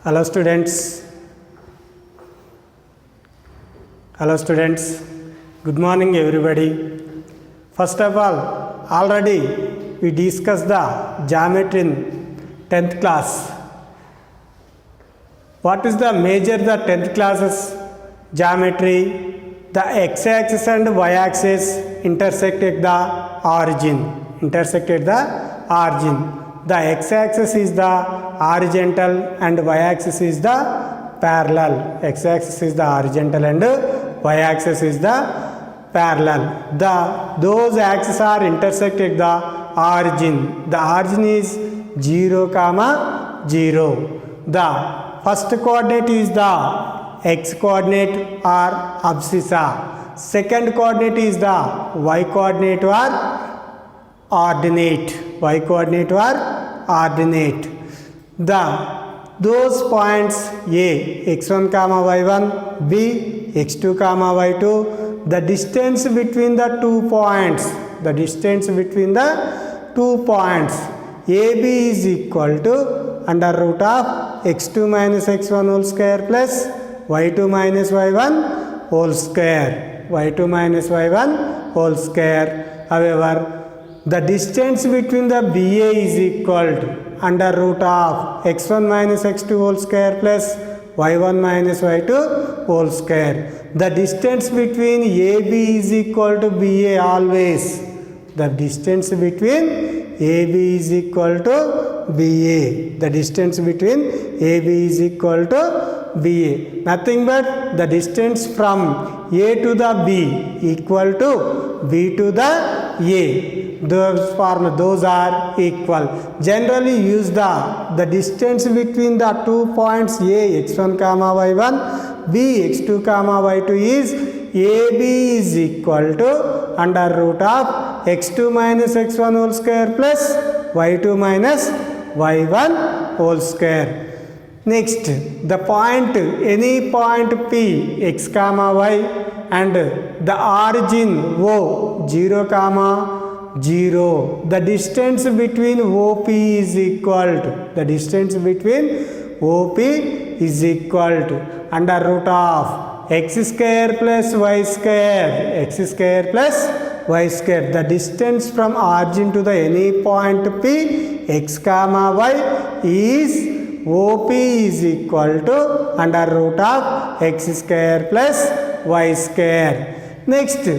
Hello students. Hello students. Good morning everybody. First of all, already we discussed the geometry in 10th class. What is the major the 10th classes geometry? The x-axis and y-axis intersect at the origin. Intersect at the origin. The x-axis is the horizontal and y-axis is the parallel. X-axis is the horizontal and y-axis is the parallel. Those axes are intersect at the origin. The origin is 0, 0. The first coordinate is the x coordinate or abscissa. Second coordinate is the y coordinate or ordinate. Y coordinate or ordinate. Those points A, x1 comma y1, B, x2 comma y2, the distance between the 2 points, AB is equal to under root of x2 minus x1 whole square plus y2 minus y1 whole square. y2 minus y1 whole square. However, the distance between the BA is equal to under root of x1 minus x2 whole square plus y1 minus y2 whole square. The distance between AB is equal to BA always. The distance between AB is equal to BA. The distance between AB is equal to BA. Nothing but the distance from A to the B equal to B to the A. Those are equal. Generally use the distance between the 2 points A, x1 comma y1, B, x2 comma y2 is AB is equal to under root of x2 minus x1 whole square plus y2 minus y1 whole square. Next, the point, any point P, x comma y and the origin O, 0 comma 0. The distance between OP is equal to, under root of x square plus y square, The distance from origin to the any point P, x comma y is OP is equal to under root of x square plus y square. Next,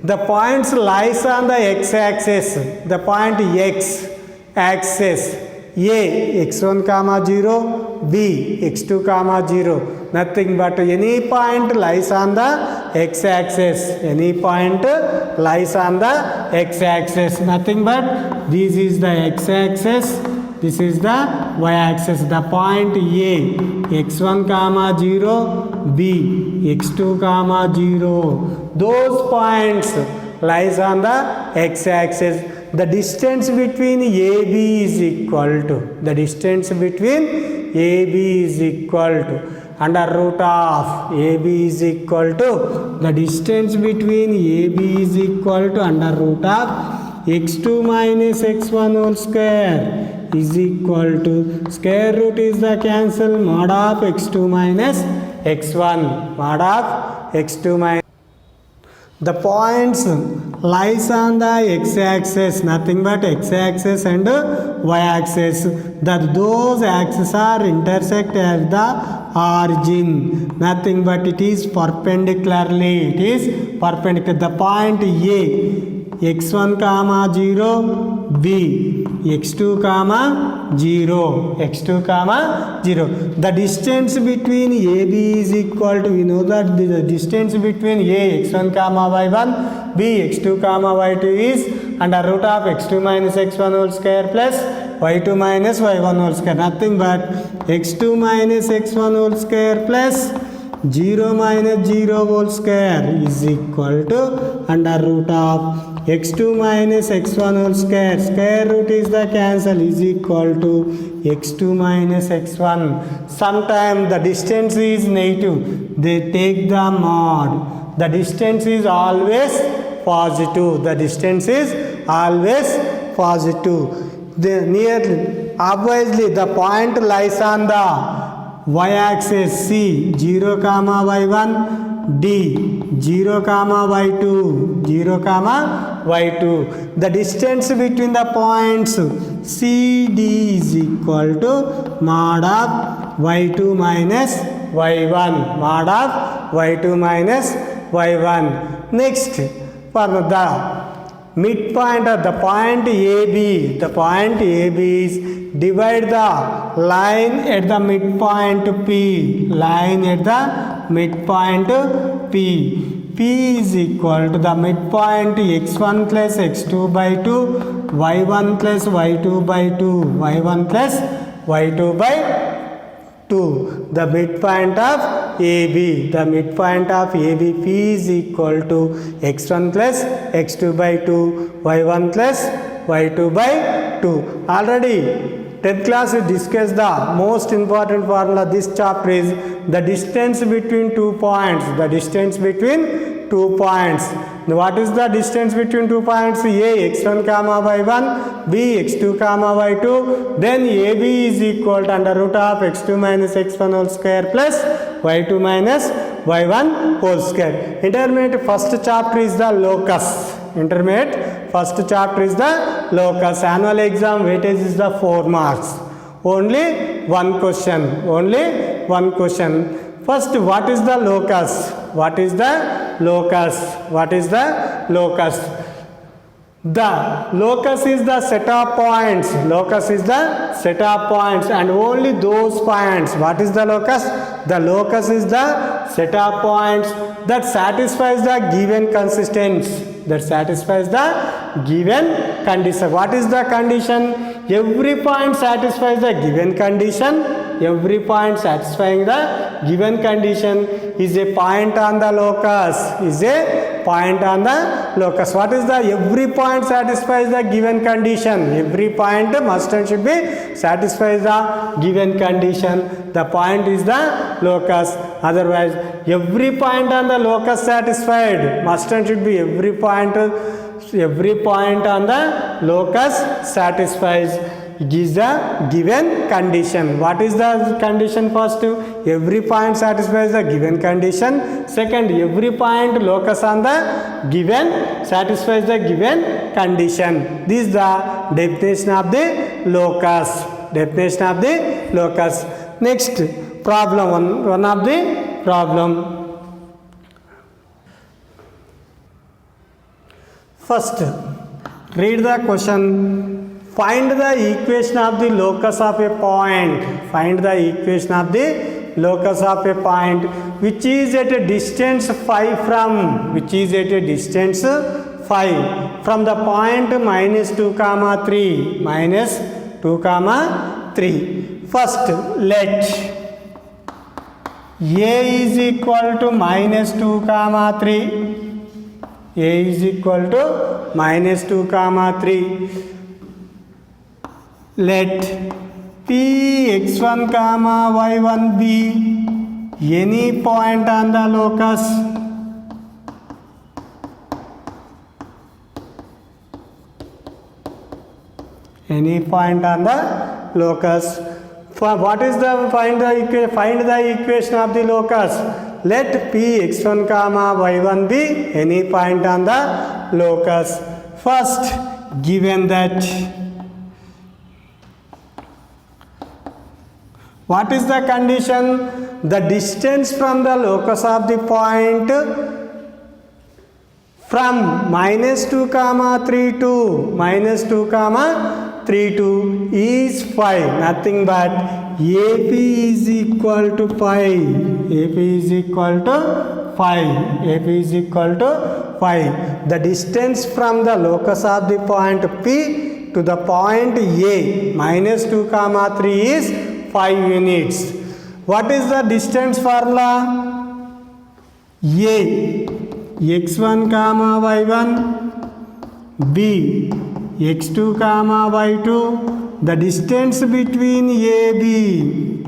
the points lies on the x-axis. The point x-axis A, x1 comma 0, B, x2 comma 0. Nothing but any point lies on the x-axis. Nothing but this is the x-axis. This is the y-axis. The point A, x1 comma 0, B, x2 comma 0. Those points lies on the x-axis. The distance between AB is equal to, under root of AB is equal to, the distance between AB is equal to under root of x2 minus x1 whole square is equal to square root is the cancel mod of x2 minus x1, The points lies on the x-axis, nothing but x-axis and y-axis. Those axes are intersect at the origin. Nothing but it is perpendicularly. The point A, x1 comma 0, B, x2 comma 0, The distance between AB is equal to, we know that the distance between A, x1 comma y1, B, x2 comma y2 is under root of x2 minus x1 whole square plus y2 minus y1 whole square. Nothing but x2 minus x1 whole square plus 0 minus 0 whole square is equal to under root of x2 minus x1 whole square. Square root is the cancel is equal to x2 minus x1. Sometimes the distance is negative. They take the mod. The distance is always positive. Obviously the point lies on the y axis C 0 comma y1, D 0 comma y2, 0 comma y2. The distance between the points CD is equal to mod of y2 minus y1, mod of y2 minus y1. Next, for the midpoint of the point AB, the point AB is divide the line at the midpoint P, line at the midpoint P. P is equal to the midpoint x1 plus x2 by 2, y1 plus y2 by 2, y1 plus y2 by 2. The midpoint of AB, the midpoint of AB P is equal to x1 plus x2 by 2, y1 plus y2 by 2. Already 10th class we discussed the most important formula. This chapter is the distance between 2 points. The distance between 2 points. What is the distance between 2 points? A x1 comma y1, B x2 comma y2. Then AB is equal to under root of x2 minus x1 whole square plus y2 minus y1 whole square. Intermediate first chapter is the locus. Intermediate first chapter is the locus. Annual exam weightage is the 4 marks. Only one question. Only one question. First, what is the locus? What is the locus? What is the locus? The locus is the set of points. Locus is the set of points and only those points. What is the locus? The locus is the set of points that satisfies the given consistency. That satisfies the given condition. What is the condition? Every point satisfies the given condition. Every point satisfying the given condition is a point on the locus. Is a point on the locus. What is the every point satisfies the given condition? Every point must and should be satisfies the given condition. The point is the locus. Otherwise, every point on the locus satisfied must and should be every point on the locus satisfies is the given condition. What is the condition? First, every point satisfies the given condition. Second, every point locus on the given satisfies the given condition. This is the definition of the locus. Definition of the locus. Next problem, one of the problem. First, read the question. Find the equation of the locus of a point. Find the equation of the locus of a point which is at a distance phi from, which is at a distance phi from the point minus 2 comma 3, minus 2 comma 3. First, let A is equal to minus 2 comma 3. A is equal to minus 2 comma 3. Let P x1 comma y1 be any point on the locus. Any point on the locus. For what is the find the equation of the locus? Let P x1 comma y1 be any point on the locus. First, given that what is the condition? The distance from the locus of the point from minus 2 comma 3 to minus 2 comma 3 to is phi. Nothing but AP is equal to phi. AP is equal to phi. AP is equal to phi. The distance from the locus of the point P to the point A minus 2 comma 3 is 5 units. What is the distance formula? A x1 comma y1, B x2 comma y2. The distance between AB,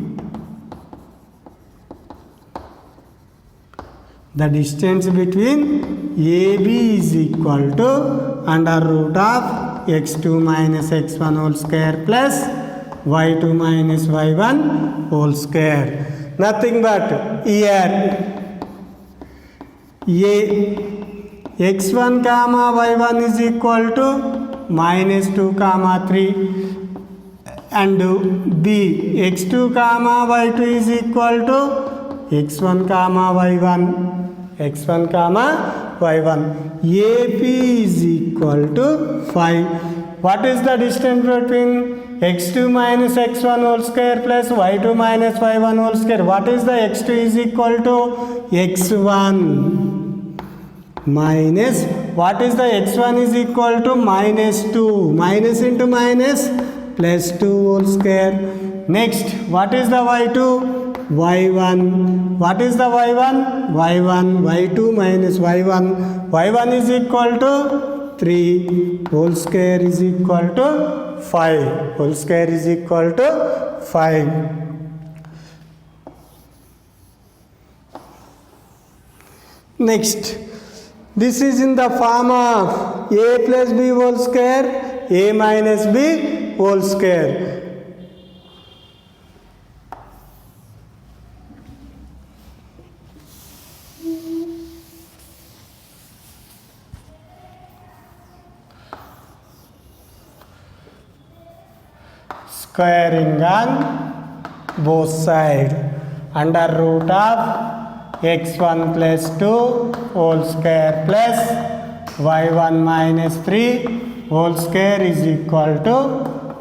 the distance between AB is equal to under root of x2 minus x1 whole square plus y2 minus y1 whole square. Nothing but here x1 comma y1 is equal to minus 2 comma 3 and b x2 comma y2 is equal to x1 comma y1 comma y1. AP is equal to 5. What is the distance between x2 minus x1 whole square plus y2 minus y1 whole square? What is the x2 is equal to x1 minus, what is the x1 is equal to minus 2, minus into minus plus 2 whole square. Next, what is the y2? y1. What is the y1? y1, y2 minus y1. y1 is equal to 3 whole square is equal to 5. Whole square is equal to 5. Next, this is in the form of a plus b whole square, a minus b whole square. Squaring on both sides. Under root of x1 plus 2 whole square plus y1 minus 3 whole square is equal to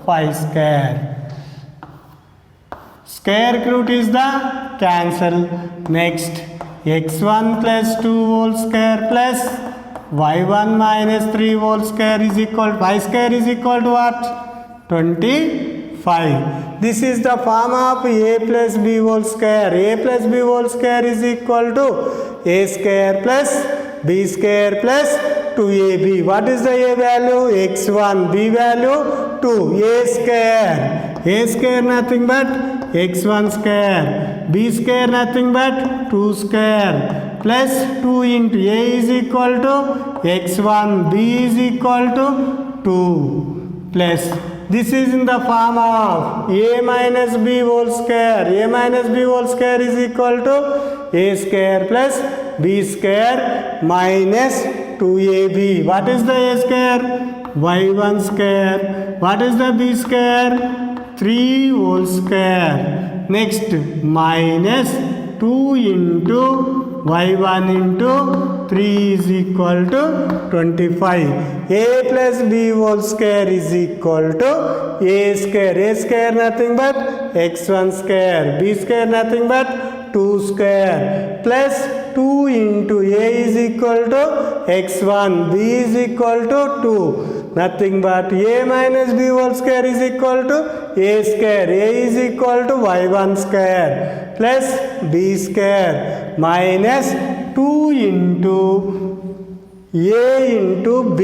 5 square. Square root is the cancel. Next, x1 plus 2 whole square plus y1 minus 3 whole square is equal to 5 square is equal to what? 25. This is the form of a plus b whole square. A plus b whole square is equal to a square plus b square plus 2ab. What is the a value? x1. B value 2. A square. A square nothing but x1 square. B square nothing but 2 square plus 2 into a is equal to x1. B is equal to 2 plus this is in the form of a minus b whole square. A minus b whole square is equal to a square plus b square minus 2ab. What is the a square? y1 square. What is the b square? 3 whole square. Next, minus 2 into y1 into 3 is equal to 25. A plus b whole square is equal to a square. A square nothing but x1 square. B square nothing but 2 square plus 2 into a is equal to x1. B is equal to 2. Nothing but a minus b whole square is equal to a square. A is equal to y1 square plus b square minus 2 into a into b.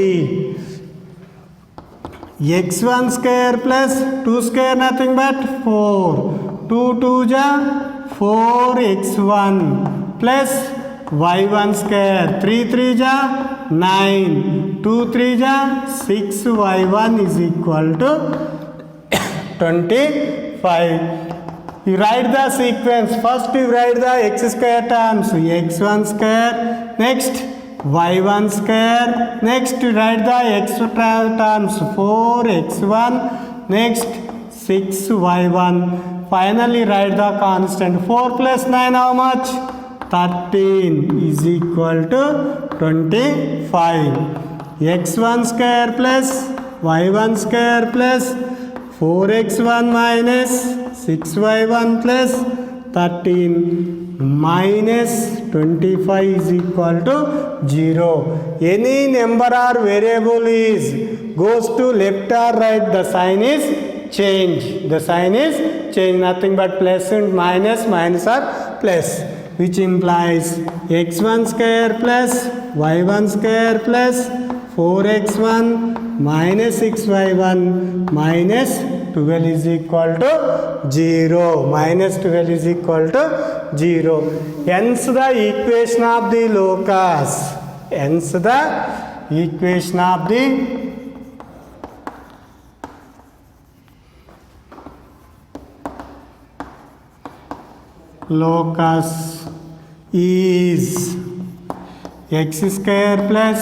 x1 square plus 2 square nothing but 4. 2 2 ja 4x1 plus y1 square. 3 3 ja 9. 2 3 ja 6y1 is equal to 25. You write the sequence. First you write the x square terms. x1 square. Next y1 square. Next you write the x terms. 4x1. Next 6y1. Finally write the constant. 4 plus 9 how much? 13 is equal to 25. x1 square plus y1 square plus 4x1 minus 6y1 plus 13 minus 25 is equal to 0. Any number or variable is goes to left or right, the sign is change. The sign is change. Nothing but plus and minus, minus or plus, which implies x1 square plus y1 square plus 4x1 minus 6y1 minus 12 is equal to 0. Minus 12 is equal to 0. Hence the equation of the locus. Hence the equation of the locus is x square plus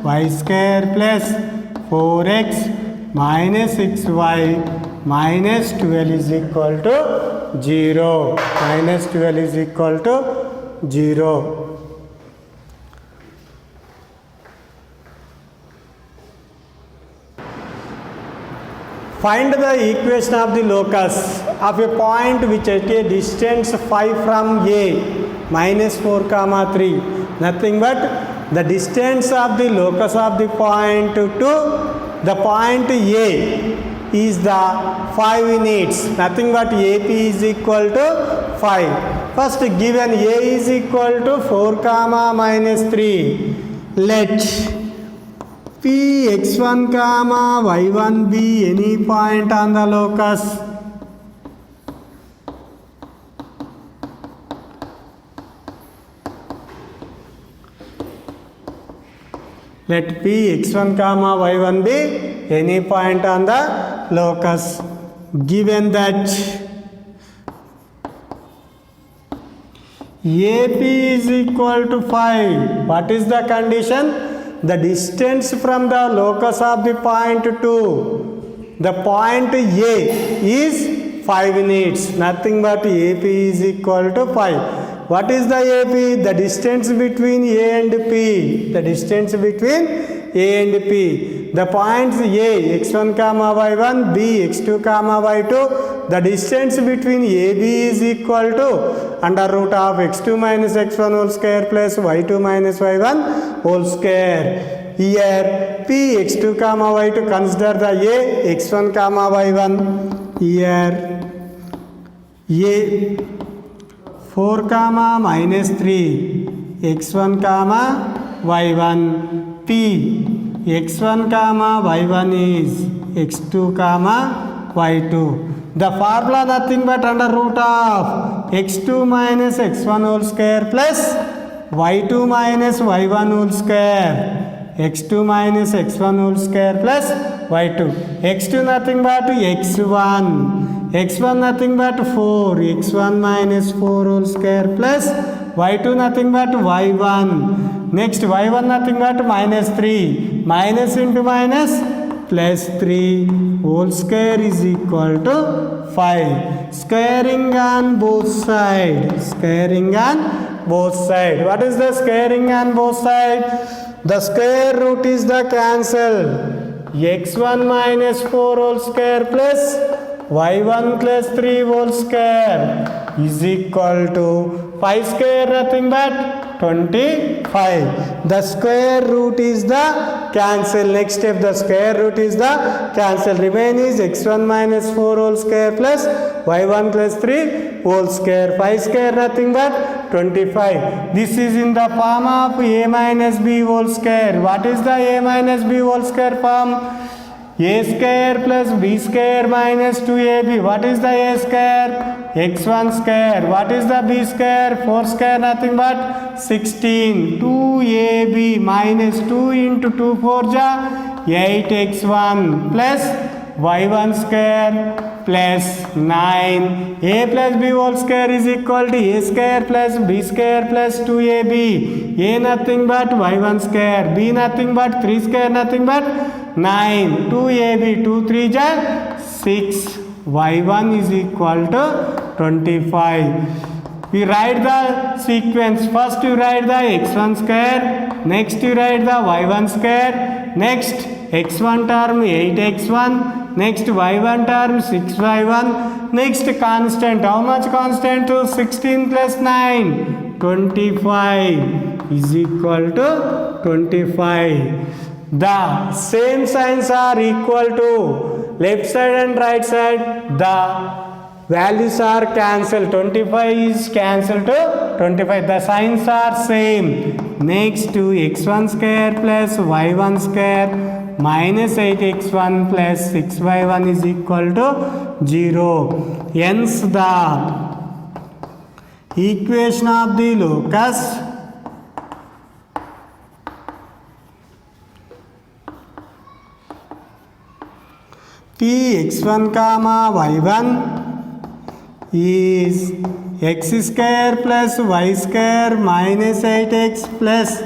y square plus 4x minus 6y minus 12 is equal to 0. Minus 12 is equal to 0. Find the equation of the locus of a point which at a distance 5 from A minus 4 comma 3. Nothing but the distance of the locus of the point to the point A is the 5 units. Nothing but AP is equal to 5. First given A is equal to 4 comma minus 3. Let P x1 comma y1 be any point on the locus. Let P x1 comma y1 be any point on the locus. Given that AP is equal to 5, what is the condition? The distance from the locus of the point to the point A is 5 units. Nothing but AP is equal to 5. What is the AP? The distance between A and P. The distance between A and P. The points A, x1 comma y1, B, x2 comma y2. The distance between AB is equal to under root of x2 minus x1 whole square plus y2 minus y1 whole square. Here P x2 comma y2, consider the A x1 comma y1. Here A 4 comma minus 3 x1 comma y1. P x1 comma y1 is x2 comma y2. The formula nothing but under root of x2 minus x1 whole square plus y2 minus y1 whole square. x2 minus x1 whole square plus y2. x2 nothing but x1. x1 nothing but 4. x1 minus 4 whole square plus y2 nothing but y1. Next y1 nothing but minus 3. Minus into minus plus 3 whole square is equal to 5. Squaring on both sides. Squaring on both sides. What is the squaring on both sides? The square root is the cancel. x1 minus 4 whole square plus y1 plus 3 whole square is equal to 5 square nothing but 25. The square root is the cancel. Next step, the square root is the cancel. Remain is x1 minus 4 whole square plus y1 plus 3 whole square. 5 square nothing but 25. This is in the form of a minus b whole square. What is the a minus b whole square form? A square plus b square minus 2ab. What is the a square? x1 square. What is the b square? 4 square nothing but 16. 2ab minus 2 into 2 4 ja 8x1 plus y1 square plus 9. A plus b whole square is equal to a square plus b square plus 2ab. A nothing but y1 square. B nothing but 3 square nothing but 9. 2ab 2 3 ja 6. y1 is equal to 25. We write the sequence. First you write the x1 square. Next you write the y1 square. Next x1 term 8x1. Next y1 term 6y1. Next constant. How much constant? 16 plus 9. 25 is equal to 25. The same signs are equal to left side and right side. The values are cancelled. 25 is cancelled to 25. The signs are same. Next to x1 square plus y1 square minus 8x1 plus 6y1 is equal to 0. Hence the equation of the locus P x1 comma y1 is x square plus y square minus 8x plus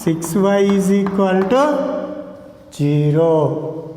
6y is equal to 0.